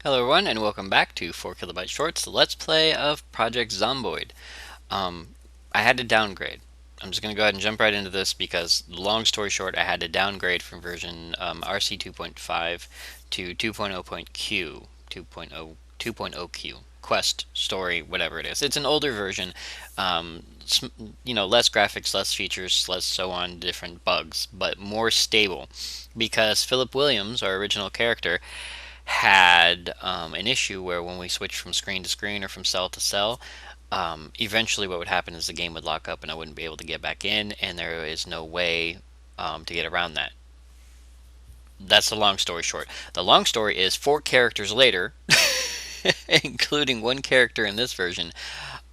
Hello everyone and welcome back to 4KB Shorts, the Let's Play of Project Zomboid. Um, I had to downgrade. I'm just going to go ahead and jump right into this because, long story short, I had to downgrade from version RC 2.5 to 2.0.Q, 2.0Q, Quest, Story, whatever it is. It's an older version, less graphics, less features, less so on, different bugs, but more stable because Philip Williams, our original character, had an issue where when we switched from screen to screen or from cell to cell, eventually what would happen is the game would lock up and I wouldn't be able to get back in, and there is no way to get around that. That's the long story short. The long story is 4 characters later, including one character in this version.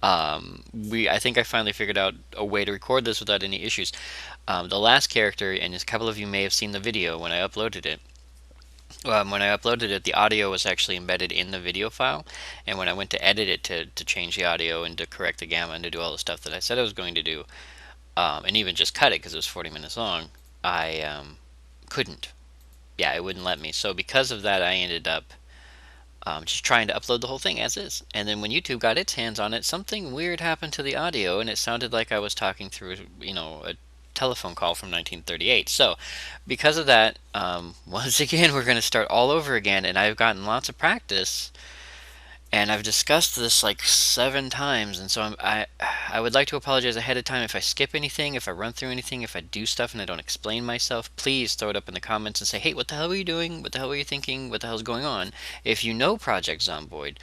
I think I finally figured out a way to record this without any issues. The last character, and a couple of you may have seen the video when I uploaded it, the audio was actually embedded in the video file, and when I went to edit it to change the audio and to correct the gamma and to do all the stuff that I said I was going to do, and even just cut it because it was 40 minutes long, I couldn't. Yeah, it wouldn't let me. So because of that, I ended up just trying to upload the whole thing as is. And then when YouTube got its hands on it, something weird happened to the audio, and it sounded like I was talking through, a telephone call from 1938. So, because of that, once again, we're going to start all over again, and I've gotten lots of practice, and I've discussed this like 7 times, and so I would like to apologize ahead of time if I skip anything, if I run through anything, if I do stuff and I don't explain myself. Please throw it up in the comments and say, hey, what the hell were you doing? What the hell were you thinking? What the hell's going on? If you know Project Zomboid,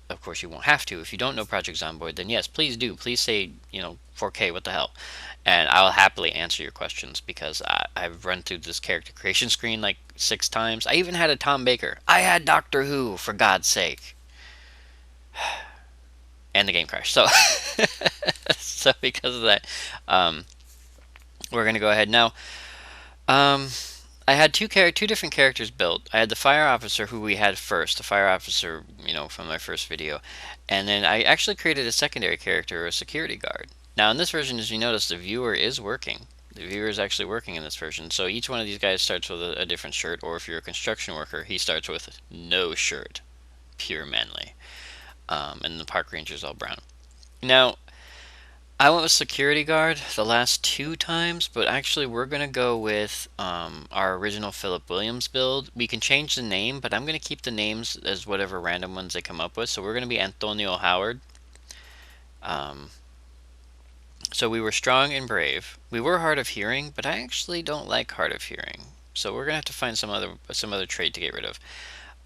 of course you won't have to. If you don't know Project Zomboid, then yes, please do. Please say, 4K, what the hell? And I'll happily answer your questions because I've run through this character creation screen like 6 times. I even had a Tom Baker. I had Doctor Who, for God's sake. And the game crashed. So, so because of that, um, we're gonna go ahead now. Um, I had two different characters built. I had the fire officer who we had first, the fire officer, from my first video, and then I actually created a secondary character, a security guard. Now in this version, as you notice, the viewer is working. The viewer is actually working in this version. So each one of these guys starts with a different shirt, or if you're a construction worker, he starts with no shirt, pure manly. And the park ranger is all brown. Now, I went with security guard the last 2 times, but actually we're going to go with our original Philip Williams build. We can change the name, but I'm going to keep the names as whatever random ones they come up with. So we're going to be Antonio Howard. Um, so we were strong and brave. We were hard of hearing, but I actually don't like hard of hearing. So we're going to have to find some other trait to get rid of.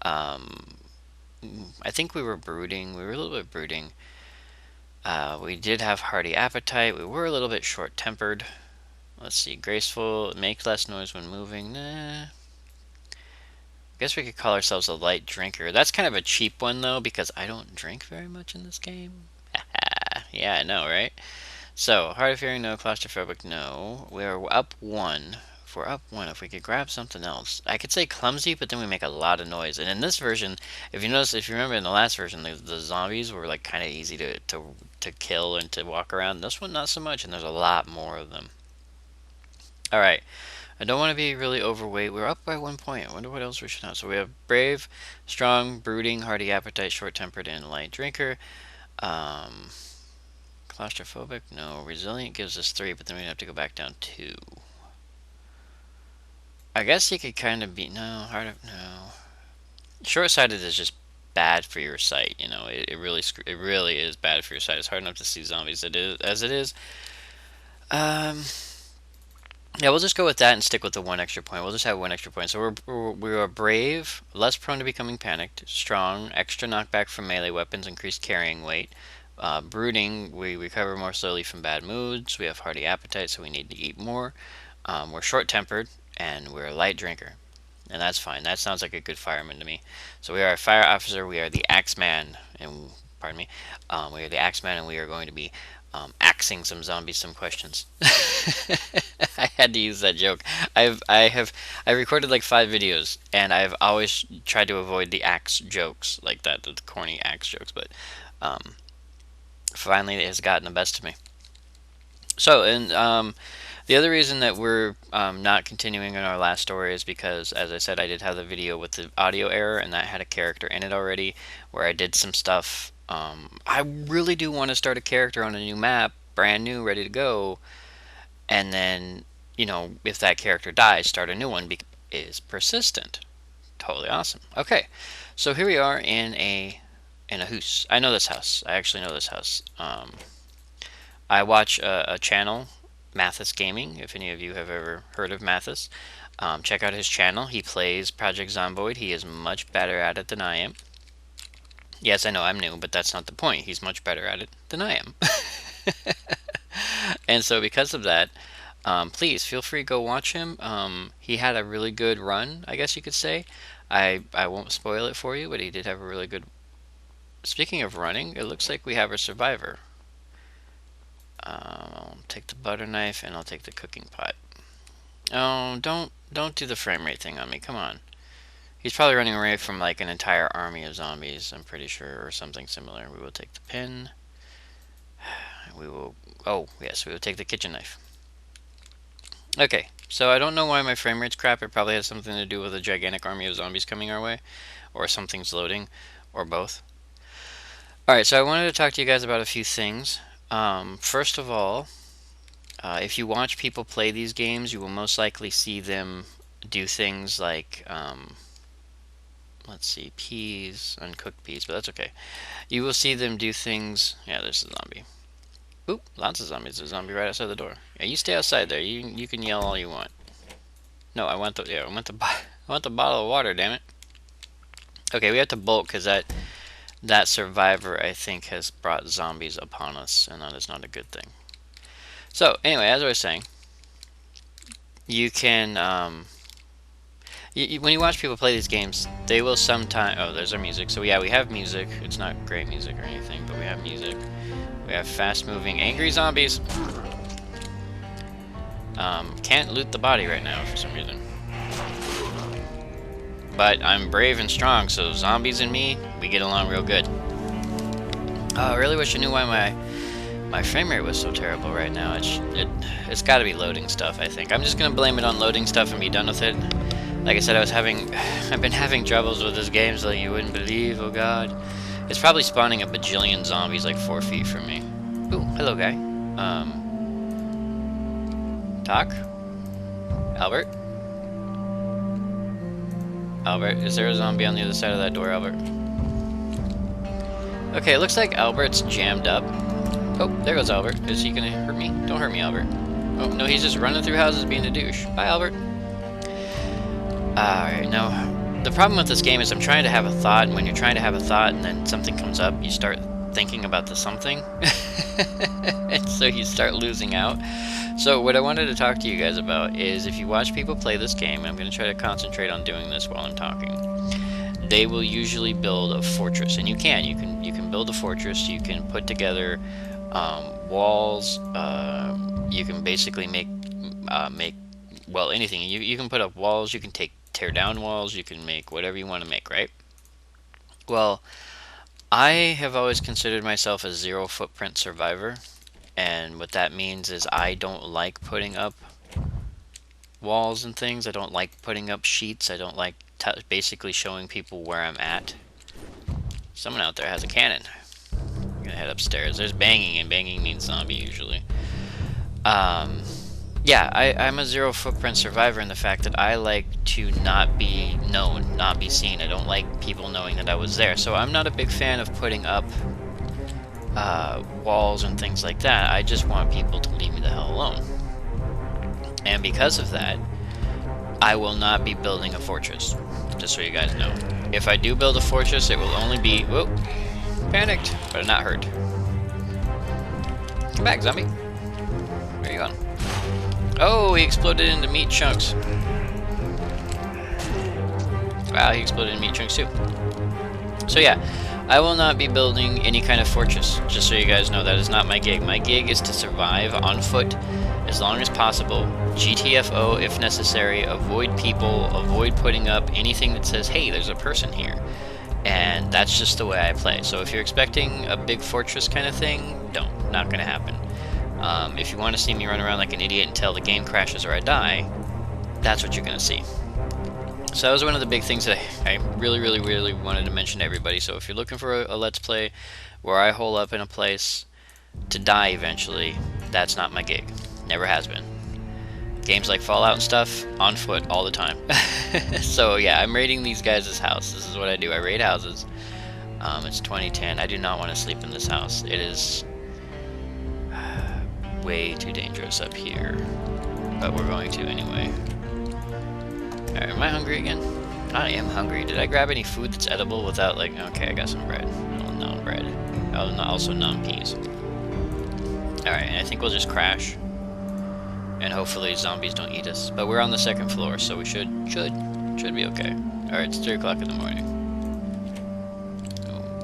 Um, I think we were brooding. We were a little bit brooding. We did have hearty appetite. We were a little bit short-tempered. Let's see, graceful, make less noise when moving. Nah. I guess we could call ourselves a light drinker. That's kind of a cheap one though, because I don't drink very much in this game. Yeah, I know, right? So, hard of hearing, no. Claustrophobic, no. We're up 1. If we're up 1, if we could grab something else. I could say clumsy, but then we make a lot of noise. And in this version, if you remember in the last version, the zombies were like kind of easy to kill and to walk around. This one, not so much, and there's a lot more of them. Alright, I don't want to be really overweight. We're up by 1 point. I wonder what else we should have. So we have brave, strong, brooding, hearty appetite, short-tempered, and light drinker. Um, Claustrophobic? No. Resilient gives us 3, but then we'd have to go back down 2. I guess you could kind of be... No, no. Short-sighted is just bad for your sight, it really is bad for your sight. It's hard enough to see zombies as it is. Um, yeah, we'll just go with that and stick with the 1 extra point. We'll just have 1 extra point. So we're brave, less prone to becoming panicked, strong, extra knockback from melee weapons, increased carrying weight. Brooding, we recover more slowly from bad moods. We have hearty appetite, so we need to eat more. We're short-tempered, and we're a light drinker. And that's fine. That sounds like a good fireman to me. So we are a fire officer. We are the Axeman, and pardon me. We are the Axeman, and we are going to be axing some zombies some questions. I had to use that joke. I recorded like 5 videos, and I've always tried to avoid the axe jokes like that, the corny axe jokes. But finally, it has gotten the best of me. So, and The other reason that we're not continuing in our last story is because, as I said, I did have the video with the audio error, and that had a character in it already, where I did some stuff. I really do want to start a character on a new map, brand new, ready to go, and then, you know, if that character dies, start a new one because it is persistent. Totally awesome. Okay, so here we are in a house. I know this house. I actually know this house. I watch a channel, Mathis Gaming. If any of you have ever heard of Mathis, check out his channel. He plays Project Zomboid. He is much better at it than I am. Yes, I know I'm new, but that's not the point. He's much better at it than I am. And so because of that, please feel free to go watch him. He had a really good run, I guess you could say. I won't spoil it for you, but he did have a really good... Speaking of running, it looks like we have a survivor. I'll take the butter knife and I'll take the cooking pot. Oh, don't do the frame rate thing on me. Come on. He's probably running away from like an entire army of zombies, I'm pretty sure, or something similar. We will take the pin. We will... Oh, yes, we will take the kitchen knife. Okay, so I don't know why my frame rate's crap. It probably has something to do with a gigantic army of zombies coming our way, or something's loading, or both. Alright, so I wanted to talk to you guys about a few things. First of all, if you watch people play these games, you will most likely see them do things like, let's see, peas, uncooked peas, but that's okay. You will see them do things... Yeah, there's a zombie. Oop, lots of zombies. There's a zombie right outside the door. Yeah, you stay outside there. You can yell all you want. No, I want the... Yeah, I want the bottle of water, damn it. Okay, we have to bolt because that survivor, I think, has brought zombies upon us, and that is not a good thing. So, anyway, as I was saying, you can, when you watch people play these games, they will sometimes... Oh, there's our music. So, yeah, we have music. It's not great music or anything, but we have music. We have fast-moving, angry zombies. Can't loot the body right now for some reason. But I'm brave and strong, so zombies and me, we get along real good. I really wish I knew why my frame rate was so terrible right now. It's got to be loading stuff, I think. I'm just gonna blame it on loading stuff and be done with it. Like I said, I've been having troubles with this game, so you wouldn't believe. Oh God, it's probably spawning a bajillion zombies like 4 feet from me. Ooh, hello, guy. Talk, Albert. Albert, is there a zombie on the other side of that door, Albert? Okay, it looks like Albert's jammed up. Oh, there goes Albert. Is he gonna hurt me? Don't hurt me, Albert. Oh, no, he's just running through houses being a douche. Bye, Albert. Alright, now, the problem with this game is I'm trying to have a thought, and when you're trying to have a thought and then something comes up, you start thinking about the something. And so you start losing out. So what I wanted to talk to you guys about is if you watch people play this game, and I'm going to try to concentrate on doing this while I'm talking, they will usually build a fortress, and you can build a fortress. You can put together walls. You can basically make well, anything. You can put up walls. You can tear down walls. You can make whatever you want to make, right? Well, I have always considered myself a zero footprint survivor. And what that means is I don't like putting up walls and things. I don't like putting up sheets. I don't like basically showing people where I'm at. Someone out there has a cannon. I'm gonna head upstairs. There's banging, and banging means zombie usually. Yeah, I'm a zero footprint survivor in the fact that I like to not be known, not be seen. I don't like people knowing that I was there. So I'm not a big fan of putting up walls and things like that. I just want people to leave me the hell alone. And because of that, I will not be building a fortress, just so you guys know. If I do build a fortress, it will only be... Whoa! Panicked, but not hurt. Come back, zombie. Where are you going? Oh, he exploded into meat chunks. Wow, he exploded into meat chunks too. So yeah, I will not be building any kind of fortress, just so you guys know. That is not my gig. My gig is to survive on foot as long as possible, GTFO if necessary, avoid people, avoid putting up anything that says, hey, there's a person here. And that's just the way I play. So if you're expecting a big fortress kind of thing, not gonna happen. If you want to see me run around like an idiot until the game crashes or I die, that's what you're going to see. So that was one of the big things that I really, really, really wanted to mention to everybody. So if you're looking for a Let's Play where I hole up in a place to die eventually, that's not my gig. Never has been. Games like Fallout and stuff, on foot all the time. So yeah, I'm raiding these guys' house. This is what I do. I raid houses. It's 2010. I do not want to sleep in this house. It is way too dangerous up here. But we're going to anyway. Alright, am I hungry again? I am hungry. Did I grab any food that's edible without, like... Okay, I got some bread. Well, non-bread. Oh, also non-peas. Alright, and I think we'll just crash. And hopefully zombies don't eat us. But we're on the 2nd floor, so we should be okay. Alright, it's 3 o'clock in the morning.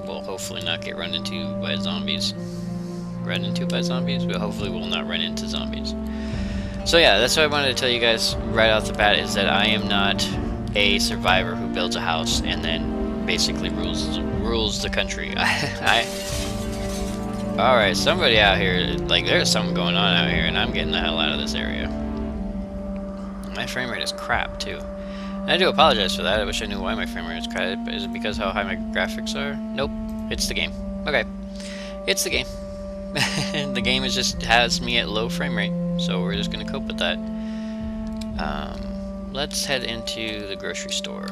We'll hopefully not get run into by zombies. Run into by zombies? But hopefully we'll not run into zombies. So yeah, that's what I wanted to tell you guys right off the bat, is that I am not a survivor who builds a house and then basically rules the country. Alright, somebody out here, like, there's something going on out here, and I'm getting the hell out of this area. My frame rate is crap, too. And I do apologize for that. I wish I knew why my frame rate is crap. Is it because how high my graphics are? Nope. It's the game. Okay. It's the game. The game just has me at low frame rate, so we're just going to cope with that. Let's head into the grocery store.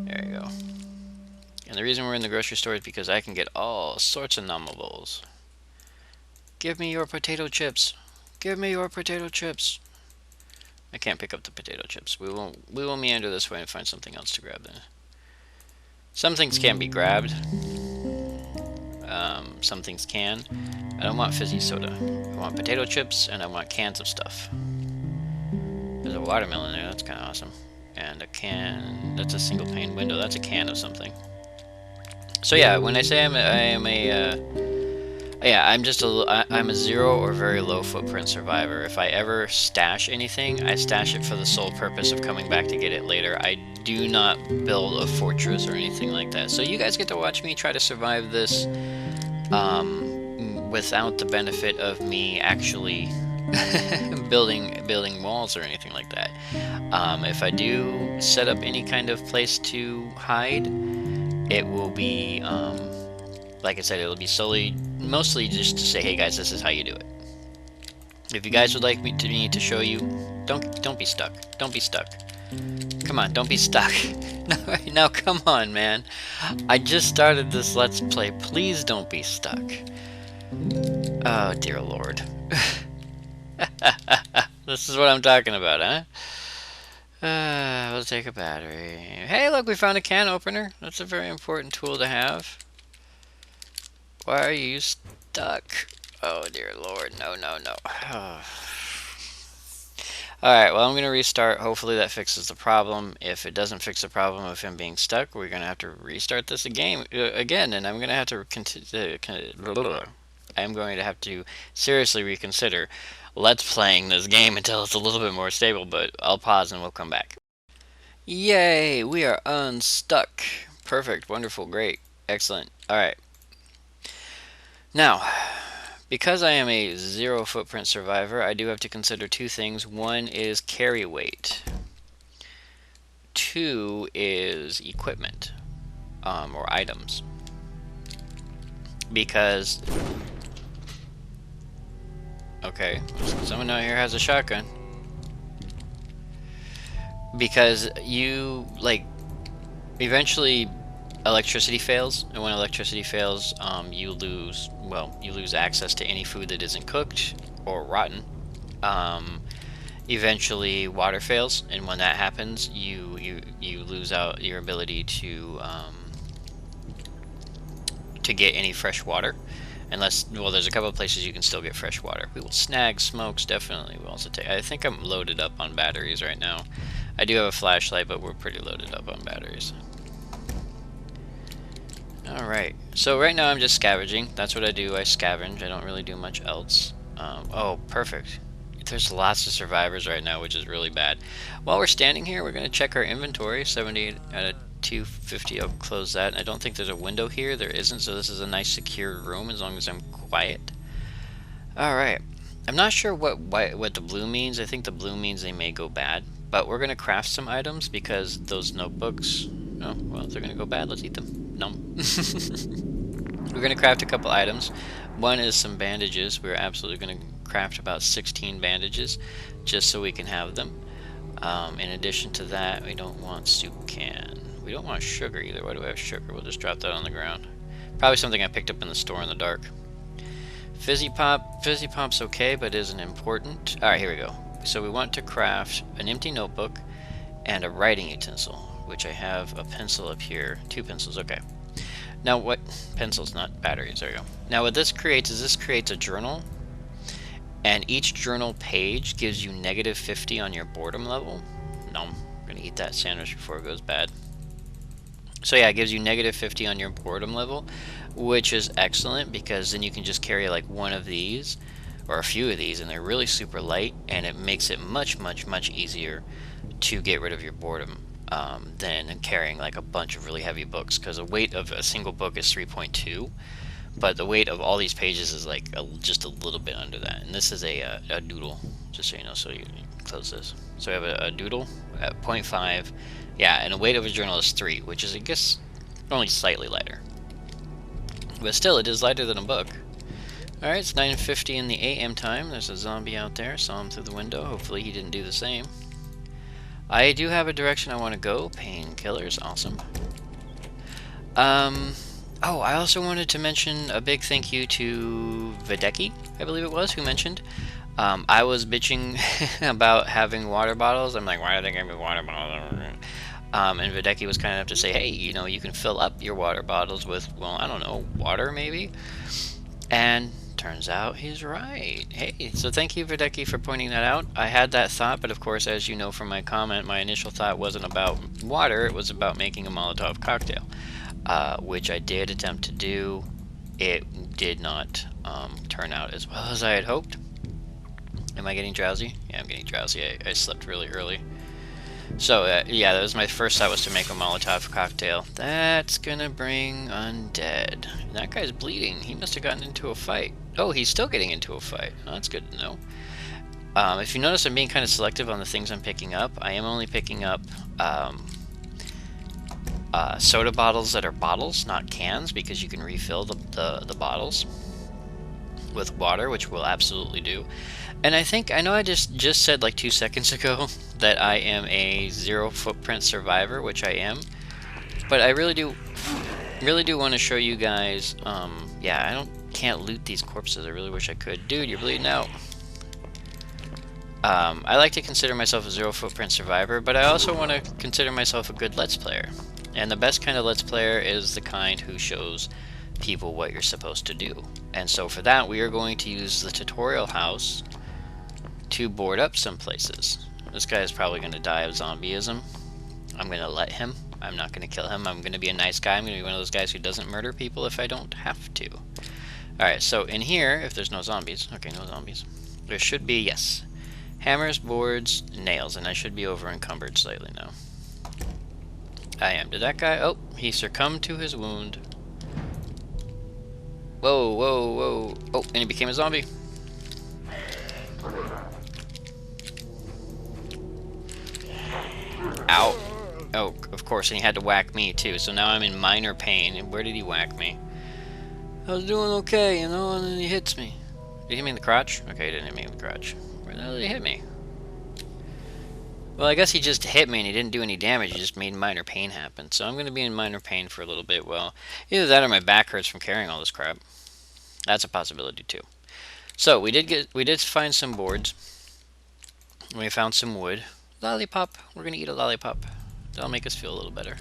There you go. And the reason we're in the grocery store is because I can get all sorts of nommables. Give me your potato chips. Give me your potato chips. I can't pick up the potato chips. We will meander this way and find something else to grab then. Some things can be grabbed. Some things can. I don't want fizzy soda. I want potato chips and I want cans of stuff. There's a watermelon there. That's kind of awesome. And a can. That's a single pane window. That's a can of something. So yeah, when I say I'm a 0 or very low footprint survivor. If I ever stash anything, I stash it for the sole purpose of coming back to get it later. I do not build a fortress or anything like that. So you guys get to watch me try to survive this without the benefit of me actually building walls or anything like that. If I do set up any kind of place to hide, it will be, like I said, it'll be mostly just to say, hey guys, this is how you do it. If you guys would like me to show you, don't be stuck. Don't be stuck. Come on, don't be stuck. Now come on, man. I just started this Let's Play. Please don't be stuck. Oh, dear Lord. This is what I'm talking about, huh? We'll take a battery. Hey, look, we found a can opener. That's a very important tool to have. Why are you stuck? Oh, dear Lord. No, no, no. Alright, well, I'm going to restart. Hopefully that fixes the problem. If it doesn't fix the problem of him being stuck, we're going to have to restart this again, and I'm going to have to I'm going to have to seriously reconsider Let's Playing this game until it's a little bit more stable, but I'll pause and we'll come back. Yay! We are unstuck. Perfect. Wonderful. Great. Excellent. Alright. Now, because I am a 0 footprint survivor, I do have to consider 2 things. 1 is carry weight. 2 is equipment, or items. Because... Okay, someone out here has a shotgun. Because you, like, eventually electricity fails, and when electricity fails, you lose access to any food that isn't cooked or rotten. Eventually water fails, and when that happens, you lose out your ability to get any fresh water. Unless, well, there's a couple of places you can still get fresh water. We will snag smokes, definitely. We'll also take, I think I'm loaded up on batteries right now. I do have a flashlight, but we're pretty loaded up on batteries. Alright, so right now I'm just scavenging. That's what I do, I scavenge. I don't really do much else. Oh, perfect. There's lots of survivors right now, which is really bad. While we're standing here, we're going to check our inventory. 78 out of 250, I'll close that. I don't think there's a window here. There isn't, so this is a nice secure room as long as I'm quiet. Alright. I'm not sure what the blue means. I think the blue means they may go bad. But we're going to craft some items because those notebooks... Oh, well, if they're going to go bad, let's eat them. Nom. We're going to craft a couple items. One is some bandages. We're absolutely going to craft about 16 bandages just so we can have them. In addition to that, we don't want soup can. We don't want sugar either. Why do we have sugar? We'll just drop that on the ground. Probably something I picked up in the store in the dark. Fizzy Pop. Fizzy Pop's okay, but isn't important. Alright, here we go. So we want to craft an empty notebook and a writing utensil, which I have a pencil up here. 2 pencils, okay. Now what... Pencils, not batteries, there we go. Now what this creates is this creates a journal, and each journal page gives you -50 on your boredom level. No, I'm gonna eat that sandwich before it goes bad. So yeah, it gives you -50 on your boredom level, which is excellent because then you can just carry like one of these or a few of these, and they're really super light, and it makes it much easier to get rid of your boredom than carrying like a bunch of really heavy books, because the weight of a single book is 3.2, but the weight of all these pages is like just a little bit under that. And this is a doodle, just so you know. So you close this. So we have a doodle at 0.5. Yeah, and the weight of a journal is 3, which is, I guess, only slightly lighter. But still, it is lighter than a book. Alright, it's 9:50 in the AM time. There's a zombie out there. Saw him through the window. Hopefully he didn't do the same. I do have a direction I want to go. Painkillers. Awesome. Oh, I also wanted to mention a big thank you to Videki, I believe it was, who mentioned. I was bitching about having water bottles. I'm like, why are they giving me water bottles? And Videki was kind enough to say, hey, you know, you can fill up your water bottles with, well, I don't know, water maybe? And turns out he's right. Hey, so thank you, Videki, for pointing that out. I had that thought, but of course, as you know from my comment, my initial thought wasn't about water, it was about making a Molotov cocktail, which I did attempt to do. It did not turn out as well as I had hoped. Am I getting drowsy? Yeah, I'm getting drowsy. I slept really early. So, yeah, that was my first thought, was to make a Molotov cocktail. That's gonna bring undead. That guy's bleeding. He must have gotten into a fight. Oh, he's still getting into a fight. Oh, that's good to know. If you notice, I'm being kind of selective on the things I'm picking up. I am only picking up soda bottles that are bottles, not cans, because you can refill the bottles with water, which we'll absolutely do. And I know I just said like 2 seconds ago that I am a 0 footprint survivor, which I am, but I really do want to show you guys. Yeah, can't loot these corpses. I really wish I could. Dude, you're bleeding out. I like to consider myself a 0 footprint survivor, but I also want to consider myself a good Let's Player. And the best kind of Let's Player is the kind who shows people what you're supposed to do. And so for that, we are going to use the tutorial house to board up some places. This guy is probably going to die of zombieism. I'm going to let him. I'm not going to kill him. I'm going to be a nice guy. I'm going to be one of those guys who doesn't murder people if I don't have to. Alright, so in here, if there's no zombies, okay, no zombies, there should be, yes, hammers, boards, nails, and I should be over encumbered slightly now. I am. Did that guy? Oh, he succumbed to his wound. Whoa, whoa, whoa. Oh, and he became a zombie. Ow. Oh, of course, and he had to whack me too, so now I'm in minor pain. And where did he whack me? I was doing okay, you know, and then he hits me. Did he hit me in the crotch? Okay, he didn't hit me in the crotch. Where the hell did he hit me? Well, I guess he just hit me and he didn't do any damage, he just made minor pain happen. So I'm going to be in minor pain for a little bit. Well, either that or my back hurts from carrying all this crap. That's a possibility too. So we did find some boards. We found some wood. Lollipop. We're going to eat a lollipop. That'll make us feel a little better.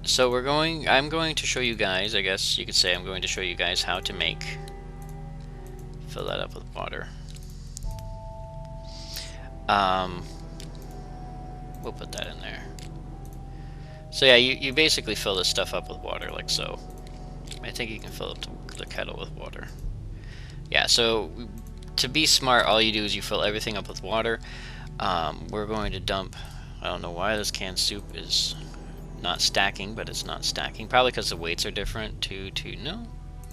So I'm going to show you guys, I guess you could say I'm going to show you guys how to fill that up with water. We'll put that in there. So yeah, you basically fill this stuff up with water, like so. I think you can fill up the kettle with water. Yeah, so to be smart, all you do is you fill everything up with water. We're going to dump, I don't know why this canned soup is not stacking, but it's not stacking. Probably because the weights are different. No,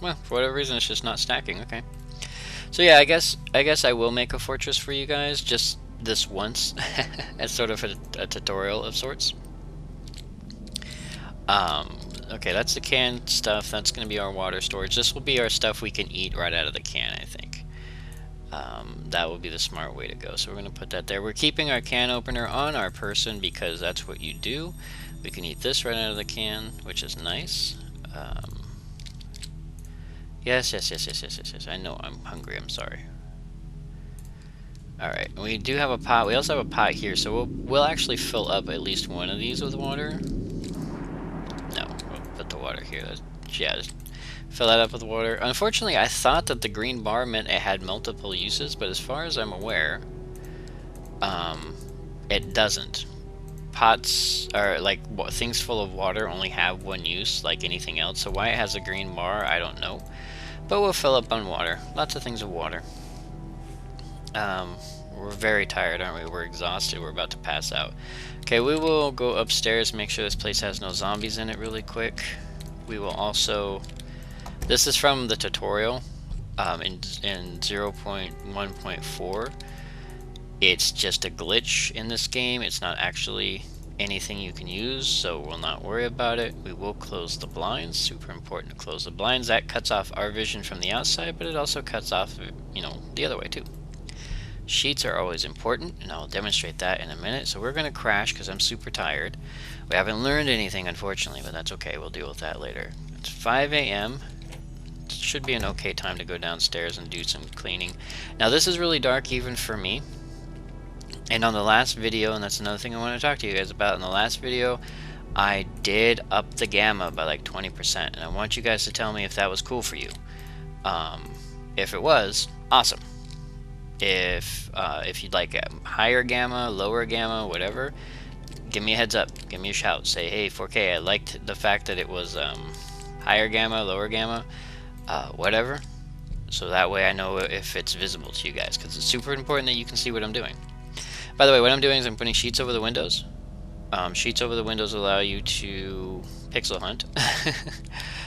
Well, for whatever reason, it's just not stacking. Okay. So yeah, I guess I will make a fortress for you guys just this once, as sort of a tutorial of sorts. Okay, that's the canned stuff. That's going to be our water storage. This will be our stuff we can eat right out of the can, I think. That will be the smart way to go. So we're going to put that there. We're keeping our can opener on our person because that's what you do. We can eat this right out of the can, which is nice. Yes. I know I'm hungry. I'm sorry. Alright, we do have a pot. We also have a pot here, so we'll actually fill up at least one of these with water. No, we'll put the water here. Yeah, just fill that up with water. Unfortunately, I thought that the green bar meant it had multiple uses, but as far as I'm aware, it doesn't. Pots, or like things full of water, only have one use, like anything else. So why it has a green bar, I don't know. But we'll fill up on water. Lots of things with water. We're very tired, aren't we? We're exhausted. We're about to pass out. Okay, we will go upstairs, make sure this place has no zombies in it really quick. We will also... This is from the tutorial in 0.1.4. It's just a glitch in this game. It's not actually anything you can use, so we'll not worry about it. We will close the blinds. Super important to close the blinds. That cuts off our vision from the outside, but it also cuts off, you know, the other way too. Sheets are always important, and I'll demonstrate that in a minute. So we're going to crash because I'm super tired. We haven't learned anything, unfortunately, but that's okay. We'll deal with that later. It's 5 a.m. It should be an okay time to go downstairs and do some cleaning. Now, this is really dark even for me. And on the last video, and that's another thing I want to talk to you guys about, in the last video, I did up the gamma by like 20%, and I want you guys to tell me if that was cool for you. If it was, awesome. If you'd like a higher gamma, lower gamma, whatever, give me a heads up, give me a shout, say, hey 4K, I liked the fact that it was higher gamma, lower gamma, whatever, so that way I know if it's visible to you guys, because it's super important that you can see what I'm doing. By the way, what I'm doing is I'm putting sheets over the windows. Sheets over the windows allow you to pixel hunt.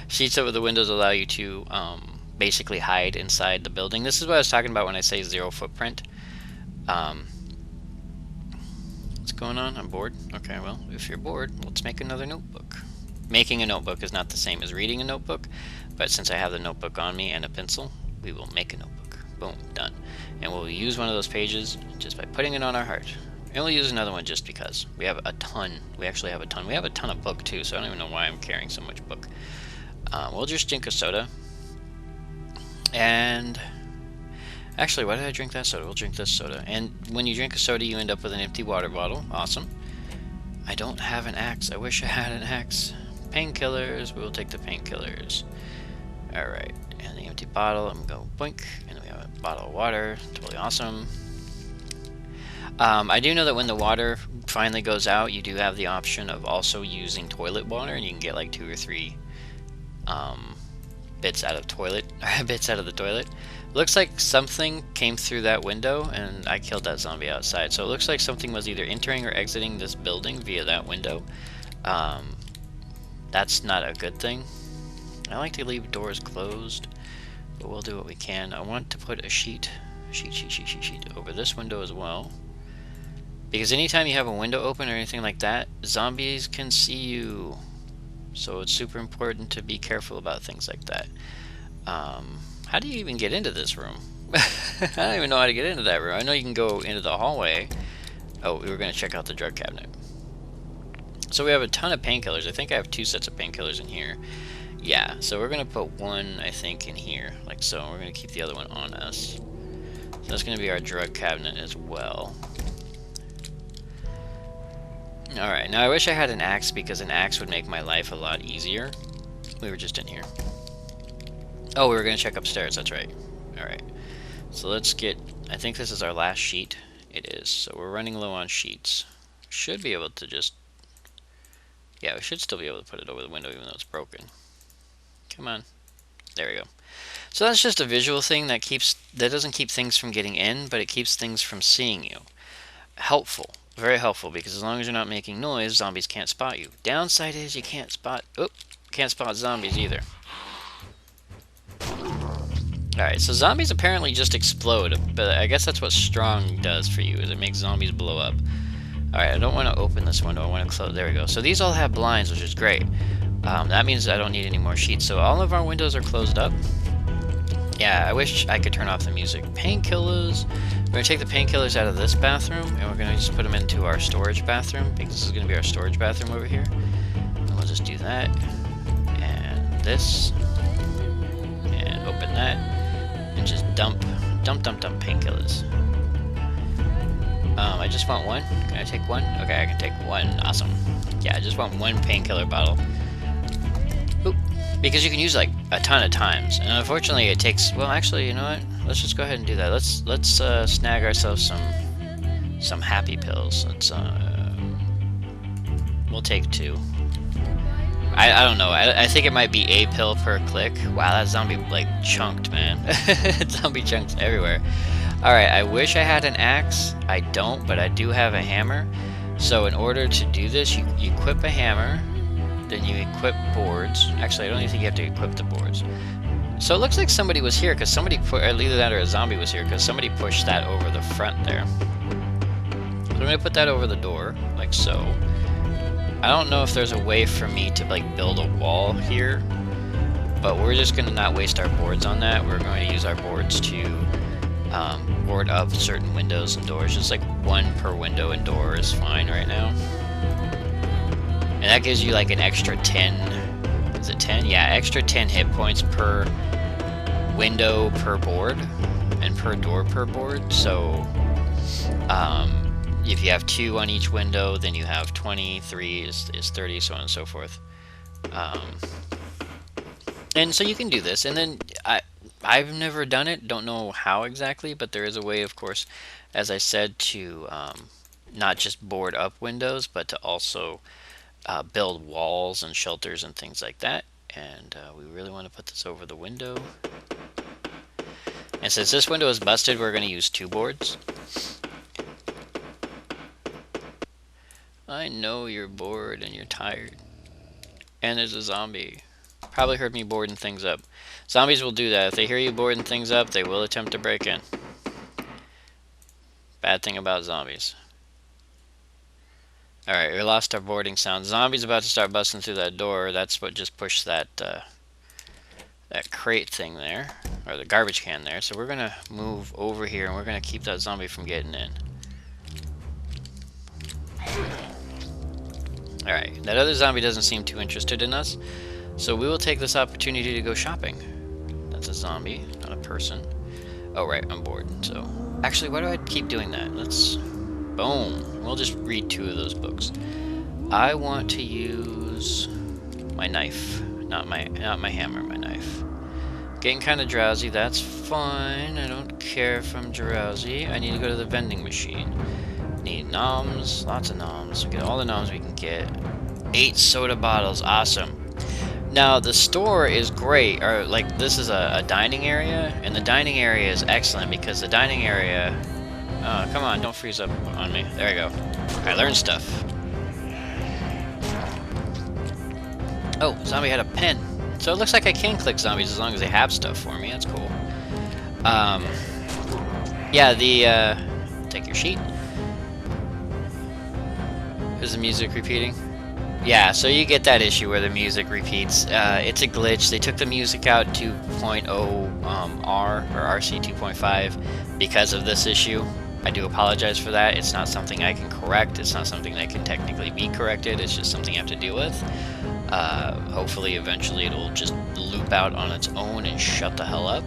Sheets over the windows allow you to basically hide inside the building. This is what I was talking about when I say zero footprint. What's going on? I'm bored. Okay, well, if you're bored, let's make another notebook. Making a notebook is not the same as reading a notebook, but since I have the notebook on me and a pencil, we will make a notebook. Boom, done. And we'll use one of those pages just by putting it on our heart. And we'll use another one just because. We have a ton. We actually have a ton. We have a ton of book too, so I don't even know why I'm carrying so much book. We'll just drink a soda. And actually, why did I drink that soda? We'll drink this soda. And when you drink a soda, you end up with an empty water bottle. Awesome. I don't have an axe. I wish I had an axe. Painkillers. We will take the painkillers. Alright. And the empty bottle. I'm going to go boink. And we have a bottle of water. Totally awesome. I do know that when the water finally goes out, you do have the option of also using toilet water, and you can get like 2 or 3 bits out of the toilet. Looks like something came through that window, and I killed that zombie outside. So it looks like something was either entering or exiting this building via that window. That's not a good thing. I like to leave doors closed, but we'll do what we can. I want to put a sheet over this window as well, because anytime you have a window open or anything like that, zombies can see you. So it's super important to be careful about things like that. How do you even get into this room? I don't even know how to get into that room. I know you can go into the hallway. Oh, we were going to check out the drug cabinet. So we have a ton of painkillers. I think I have 2 sets of painkillers in here. Yeah, so we're going to put one, I think, in here, like so. We're going to keep the other one on us. So that's going to be our drug cabinet as well. Alright, now I wish I had an axe, because an axe would make my life a lot easier. We were just in here. Oh, we were going to check upstairs, that's right. Alright, so let's get, I think this is our last sheet. It is, so we're running low on sheets. Should be able to just, yeah, we should still be able to put it over the window even though it's broken. Come on. There we go. So that's just a visual thing that doesn't keep things from getting in, but it keeps things from seeing you. Helpful. Very helpful, because as long as you're not making noise, zombies can't spot you. Downside is you can't spot zombies either. Alright, so zombies apparently just explode, but I guess that's what strong does for you, is it makes zombies blow up. Alright, I don't want to open this window, I want to close. There we go. So these all have blinds, which is great. That means I don't need any more sheets. So all of our windows are closed up. Yeah, I wish I could turn off the music. Painkillers. We're going to take the painkillers out of this bathroom, and we're going to just put them into our storage bathroom, because this is going to be our storage bathroom over here. And we'll just do that. And this. And open that. And just dump painkillers. I just want one. Can I take one? Okay, I can take one. Awesome. Yeah, I just want one painkiller bottle. Oop. Because you can use like a ton of times, and unfortunately it takes. Well, actually, you know what? Let's just go ahead and do that. Let's snag ourselves some happy pills. We'll take 2. I don't know. I think it might be a pill per click. Wow, that zombie like chunked, man. Zombie chunks everywhere. Alright, I wish I had an axe. I don't, but I do have a hammer. So in order to do this, you equip a hammer, then you equip boards. Actually, I don't even think you have to equip the boards. So it looks like somebody was here, because somebody put, either that or a zombie was here, because somebody pushed that over the front there. So I'm going to put that over the door, like so. I don't know if there's a way for me to like build a wall here, but we're just going to not waste our boards on that. We're going to use our boards to board up certain windows and doors. Just like 1 per window and door is fine right now. And that gives you like an extra 10, is it 10? Yeah, extra 10 hit points per window per board, and per door per board. So if you have 2 on each window, then you have 20, 3 is 30, so on and so forth. And so you can do this, and then I've never done it, don't know how exactly, but there is a way, of course, as I said, to not just board up windows, but to also build walls and shelters and things like that. And we really want to put this over the window. And since this window is busted, we're going to use 2 boards. I know you're bored and you're tired. And there's a zombie. Probably heard me boarding things up. Zombies will do that. If they hear you boarding things up, they will attempt to break in. Bad thing about zombies. Alright, we lost our boarding sound. Zombie's about to start busting through that door. That's what just pushed that that crate thing there. Or the garbage can there. So we're going to move over here, and we're going to keep that zombie from getting in. Alright, that other zombie doesn't seem too interested in us. So we will take this opportunity to go shopping. That's a zombie, not a person. Oh right, I'm bored. So actually, why do I keep doing that? Let's boom. We'll just read 2 of those books. I want to use my knife, not my hammer, my knife. Getting kind of drowsy. That's fine. I don't care if I'm drowsy. I need to go to the vending machine. Need noms, lots of noms. We get all the noms we can get. 8 soda bottles, awesome. Now the store is great, or like this is a dining area, and the dining area is excellent because the dining area. Oh, come on, don't freeze up on me. There we go. I learned stuff. Oh, zombie had a pen. So it looks like I can click zombies as long as they have stuff for me. That's cool. Yeah, take your sheet. Is the music repeating? Yeah, so you get that issue where the music repeats. It's a glitch. They took the music out 2.0 R or RC 2.5 because of this issue. I do apologize for that. It's not something I can correct. It's not something that can technically be corrected. It's just something you have to deal with. Hopefully, eventually, it'll just loop out on its own and shut the hell up.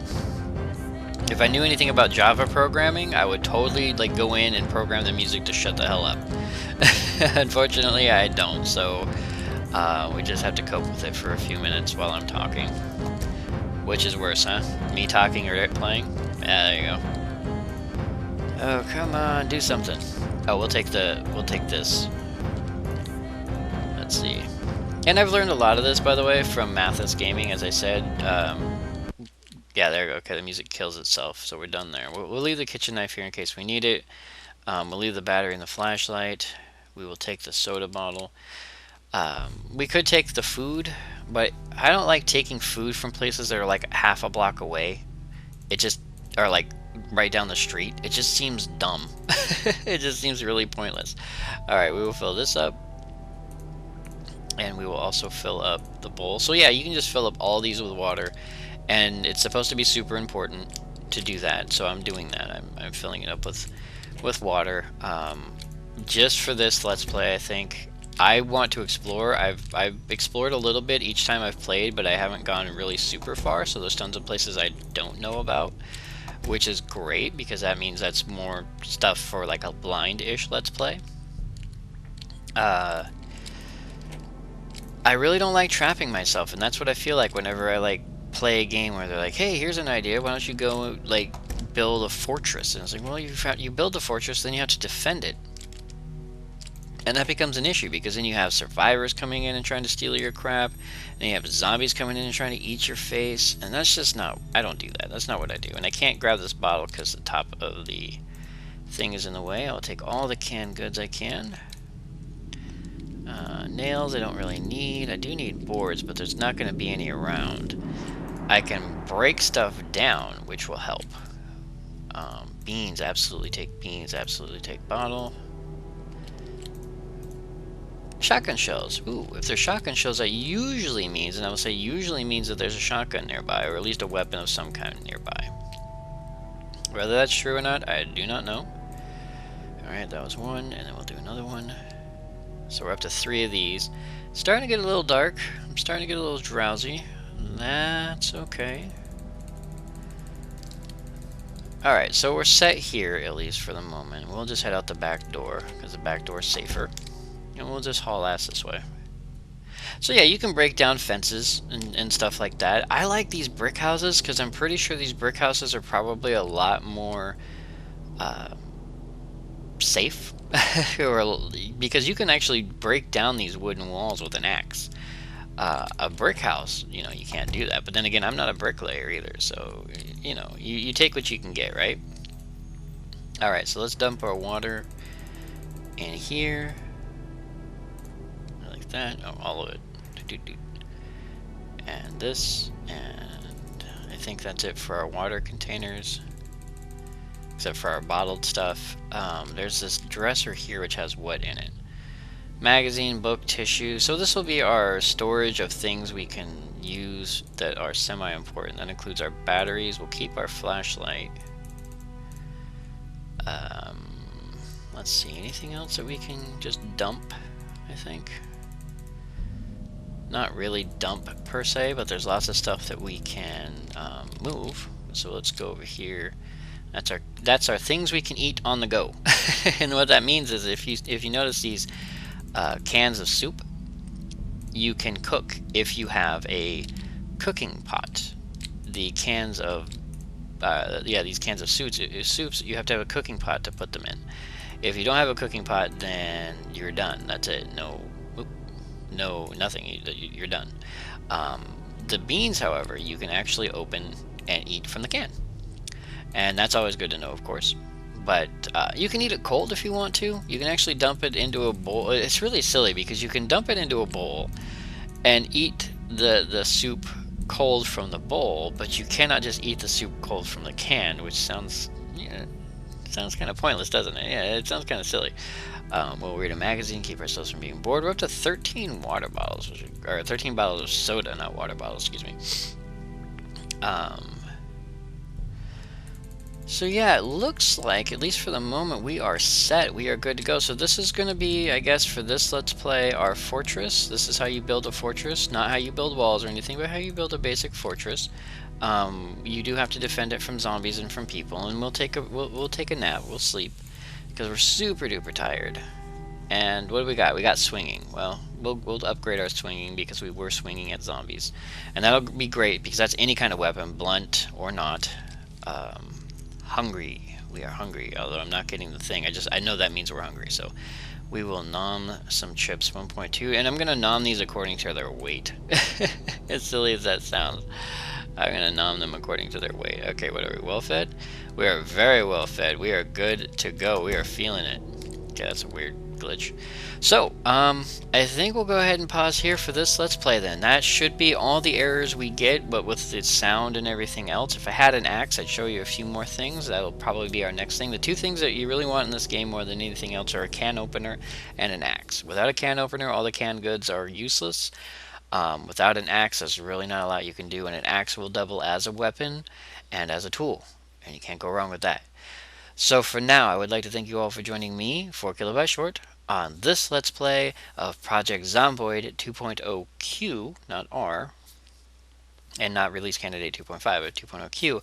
If I knew anything about Java programming, I would totally like go in and program the music to shut the hell up. Unfortunately, I don't, so we just have to cope with it for a few minutes while I'm talking. Which is worse, huh? Me talking or it playing? Yeah, there you go. Oh, come on, do something. Oh, we'll take this. Let's see. And I've learned a lot of this, by the way, from Mathis Gaming, as I said. Yeah, there we go. Okay, the music kills itself, so we're done there. We'll leave the kitchen knife here in case we need it. We'll leave the battery and the flashlight. We will take the soda bottle. We could take the food, but I don't like taking food from places that are like half a block away. it just, or like right down the street, it just seems dumb. It just seems really pointless. All right, we will fill this up, and we will also fill up the bowl. So yeah, you can just fill up all these with water, and it's supposed to be super important to do that. So I'm doing that. I'm filling it up with water, just for this Let's Play. I think I want to explore. I've explored a little bit each time I've played, but I haven't gone really super far. So there's tons of places I don't know about, which is great because that means that's more stuff for like a blind-ish Let's Play. I really don't like trapping myself, and that's what I feel like whenever I like play a game where they're like, hey, here's an idea, why don't you go like build a fortress? And it's like, well, you build a fortress, then you have to defend it, and that becomes an issue because then you have survivors coming in and trying to steal your crap, and you have zombies coming in and trying to eat your face, and that's just not, I don't do that. That's not what I do. And I can't grab this bottle because the top of the thing is in the way. I'll take all the canned goods I can. Nails I don't really need. I do need boards, but there's not going to be any around. I can break stuff down, which will help. Beans, absolutely take beans, absolutely take bottle. Shotgun shells. Ooh, if there's shotgun shells, that usually means, and I will say usually means that there's a shotgun nearby, or at least a weapon of some kind nearby. Whether that's true or not, I do not know. Alright, that was one, and then we'll do another one. So we're up to 3 of these. It's starting to get a little dark. I'm starting to get a little drowsy. That's okay. Alright, so we're set here, at least for the moment. We'll just head out the back door, because the back door is safer. And we'll just haul ass this way. So yeah, you can break down fences and stuff like that. I like these brick houses, because I'm pretty sure these brick houses are probably a lot more safe. Or, because you can actually break down these wooden walls with an axe. A brick house, you know, you can't do that. But then again, I'm not a bricklayer either, so, you know, you take what you can get, right? Alright, so let's dump our water in here. Like that. Oh, all of it. And this, and I think that's it for our water containers. Except for our bottled stuff. There's this dresser here which has what in it? Magazine, book, tissue. So this will be our storage of things we can use that are semi-important. That includes our batteries. We'll keep our flashlight. Let's see, anything else that we can just dump, I think? Not really dump per se, but there's lots of stuff that we can move. So let's go over here. That's our things we can eat on the go. And what that means is if you notice these cans of soup, you can cook if you have a cooking pot. The cans of these cans of soups, you have to have a cooking pot to put them in. If you don't have a cooking pot, then you're done. That's it. Nothing. You're done. The beans, however, you can actually open and eat from the can. And that's always good to know, of course. But you can eat it cold if you want to. You can actually dump it into a bowl. It's really silly because you can dump it into a bowl and eat the soup cold from the bowl, but you cannot just eat the soup cold from the can, which sounds kind of pointless, doesn't it? Yeah, it sounds kind of silly. We'll read a magazine, keep ourselves from being bored. We're up to 13 water bottles, or 13 bottles of soda, not water bottles, excuse me. So yeah, it looks like, at least for the moment, we are set. We are good to go. So this is going to be, I guess, for this Let's Play, our fortress. This is how you build a fortress. Not how you build walls or anything, but how you build a basic fortress. You do have to defend it from zombies and from people. And we'll take a nap. We'll sleep. Because we're super duper tired. And what do we got? We got swinging. Well, we'll upgrade our swinging because we were swinging at zombies. And that'll be great because that's any kind of weapon, blunt or not. Hungry. We are hungry, although I'm not getting the thing. I know that means we're hungry, so we will nom some chips 1.2, and I'm gonna nom these according to their weight. As silly as that sounds, I'm gonna nom them according to their weight. Okay, what are we, well fed? We are very well fed. We are good to go. We are feeling it. Okay, that's a weird glitch. So, I think we'll go ahead and pause here for this Let's Play then. That should be all the errors we get, but with the sound and everything else. If I had an axe, I'd show you a few more things. That'll probably be our next thing. The two things that you really want in this game more than anything else are a can opener and an axe. Without a can opener, all the canned goods are useless. Without an axe, there's really not a lot you can do, and an axe will double as a weapon and as a tool, and you can't go wrong with that. So for now, I would like to thank you all for joining me, 4Kilobyte Short, on this Let's Play of Project Zomboid 2.0Q, not R, and not Release Candidate 2.5, but 2.0Q,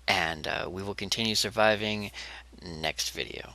and we will continue surviving next video.